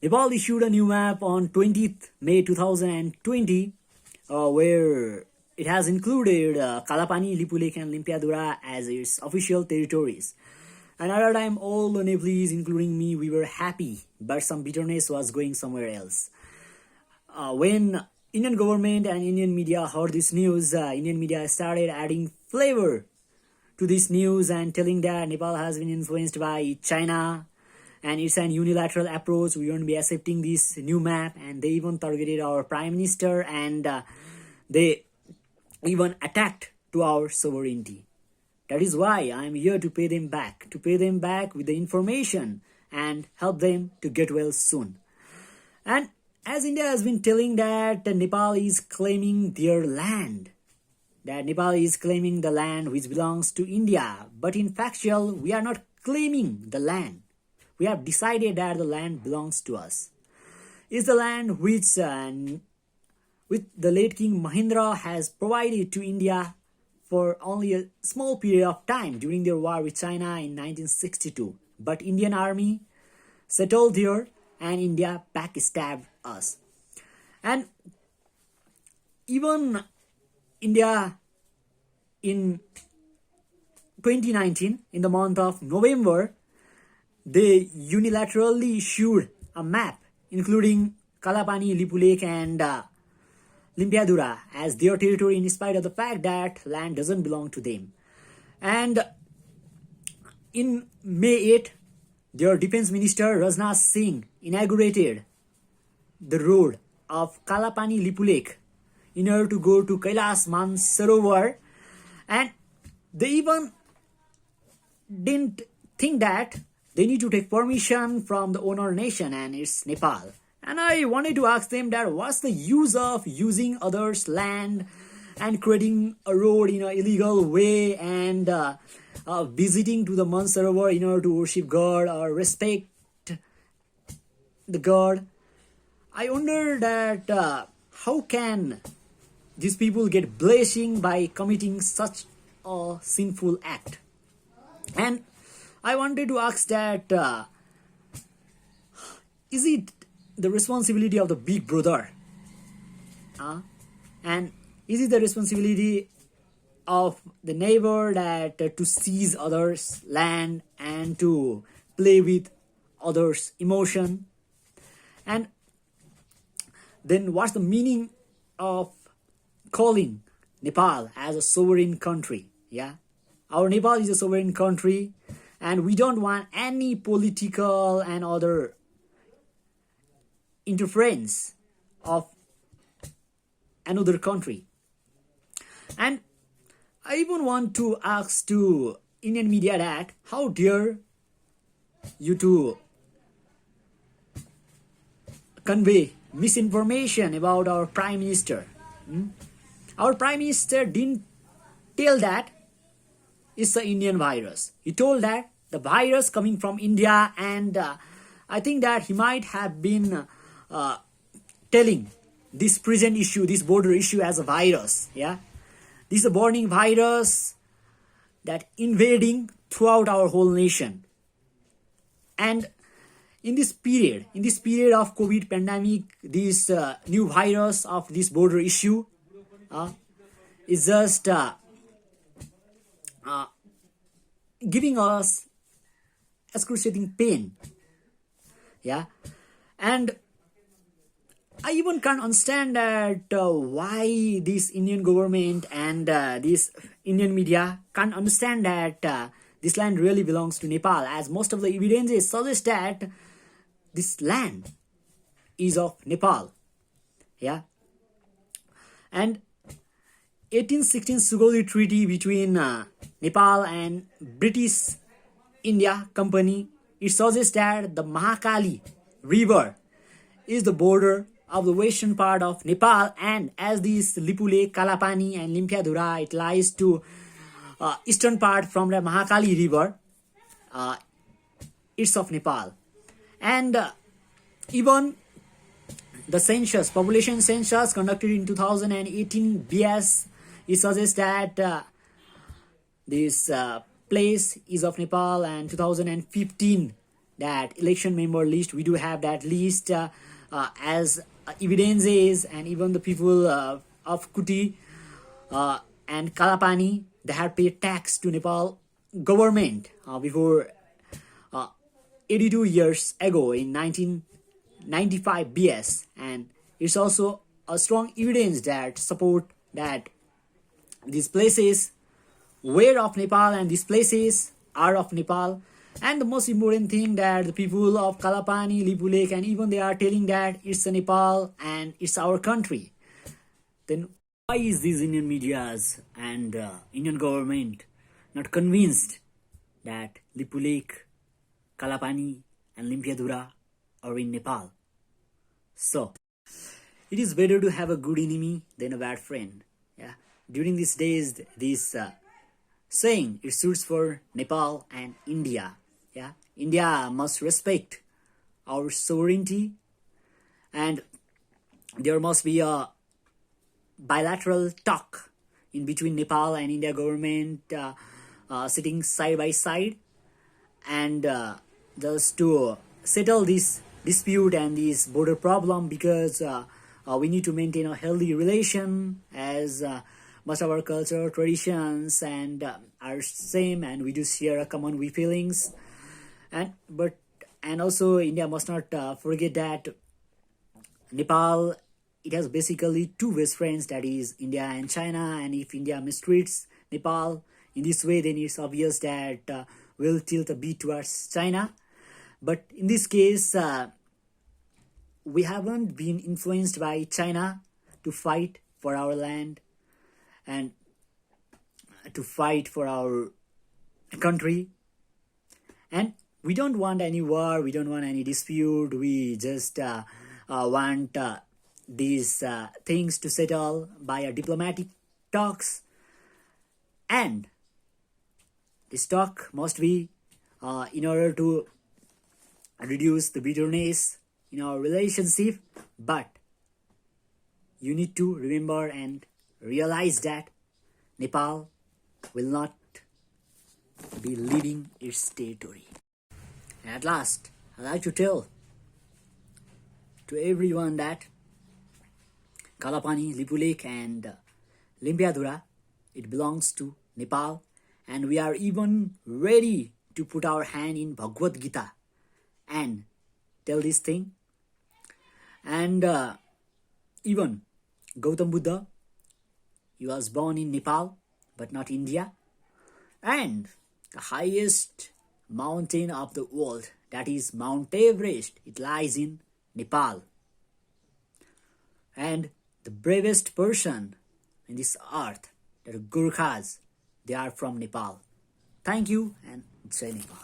Nepal issued a new map on 20th May 2020 where it has included Kalapani, Lipulekh and Limpiyadhura as its official territories. And at that time, all the Nepalese, including me, we were happy, but some bitterness was going somewhere else. When Indian government and Indian media heard this news, Indian media started adding flavor to this news and telling that Nepal has been influenced by China and it's an unilateral approach. We won't be accepting this new map, and they even targeted our prime minister and they even attacked to our sovereignty. That is why I am here to pay them back with the information and help them to get well soon. And as India has been telling that Nepal is claiming their land, that Nepal is claiming the land which belongs to India, but in factual, we are not claiming the land. We have decided that the land belongs to us. It's the land which the late King Mahendra has provided to India for only a small period of time during their war with China in 1962. But Indian army settled here and India backstabbed us. And even India in 2019, in the month of November, they unilaterally issued a map including Kalapani, Lipulekh and Limpiyadhura as their territory in spite of the fact that land doesn't belong to them. And in May 8, their defense minister Rajnath Singh inaugurated the road of Kalapani Lipulekh in order to go to Kailas Mansarovar, and they even didn't think that they need to take permission from the owner nation, and it's Nepal. And I wanted to ask them that what's the use of using others' land and creating a road in an illegal way and visiting to the Mansarovar in order to worship God or respect the God. I wonder that how can these people get blessing by committing such a sinful act? And I wanted to ask that is it the responsibility of the big brother? And is it the responsibility of the neighbor that to seize others' land and to play with others' emotion? And then what's the meaning of calling Nepal as a sovereign country? Yeah, our Nepal is a sovereign country, and we don't want any political and other interference of another country. And I even want to ask to Indian media that how dare you to convey misinformation about our prime minister. Our prime minister didn't tell that it's an Indian virus. He told that the virus coming from India, and I think that he might have been telling this present issue, this border issue as a virus. Yeah, this is a burning virus that invading throughout our whole nation. And in this period of COVID pandemic, this new virus of this border issue is just giving us excruciating pain. Yeah, and I even can't understand that why this Indian government and this Indian media can't understand that this land really belongs to Nepal, as most of the evidences suggest that this land is of Nepal. Yeah, and 1816 Sugoi Treaty between Nepal and British India Company, it suggests that the Mahakali River is the border of the western part of Nepal, and as this Lipulekh, Kalapani and Limpiyadhura, it lies to eastern part from the Mahakali River. It's of Nepal. And even the census, population census conducted in 2018 BS, it suggests that this place is of Nepal, and 2015 that election member list. We do have that list as evidences, and even the people of Kuti and Kalapani, they had paid tax to Nepal government before 82 years ago in 1995 BS, and it's also a strong evidence that support that these places were of Nepal and these places are of Nepal. And the most important thing that the people of Kalapani, Lipulekh, and even they are telling that it's a Nepal and it's our country. Then why is these Indian medias and Indian government not convinced that Lipulekh, Kalapani, and Limpiyadhura are in Nepal? So it is better to have a good enemy than a bad friend. Yeah. During these days, this saying it suits for Nepal and India. Yeah. India must respect our sovereignty, and there must be a bilateral talk in between Nepal and India government sitting side by side, and just to settle this dispute and this border problem, because we need to maintain a healthy relation, as most of our culture, traditions, and are same, and we do share a common feelings. And also India must not forget that Nepal, it has basically two best friends, that is India and China, and if India mistreats Nepal in this way, then it's obvious that we'll tilt a bit towards China. But in this case, we haven't been influenced by China to fight for our land and to fight for our country. And we don't want any war, we don't want any dispute, we just want these things to settle by a diplomatic talks. And this talk must be in order to reduce the bitterness in our relationship. But you need to remember and realize that Nepal will not be leaving its territory. And at last, I'd like to tell to everyone that Kalapani, Lipulekh, and Limpiyadhura, it belongs to Nepal, and we are even ready to put our hand in Bhagavad Gita and tell this thing. And even Gautam Buddha, he was born in Nepal but not India, and the highest mountain of the world, that is Mount Everest, it lies in Nepal. And the bravest person in this earth, the Gurkhas, they are from Nepal. Thank you, and Jai Nepal.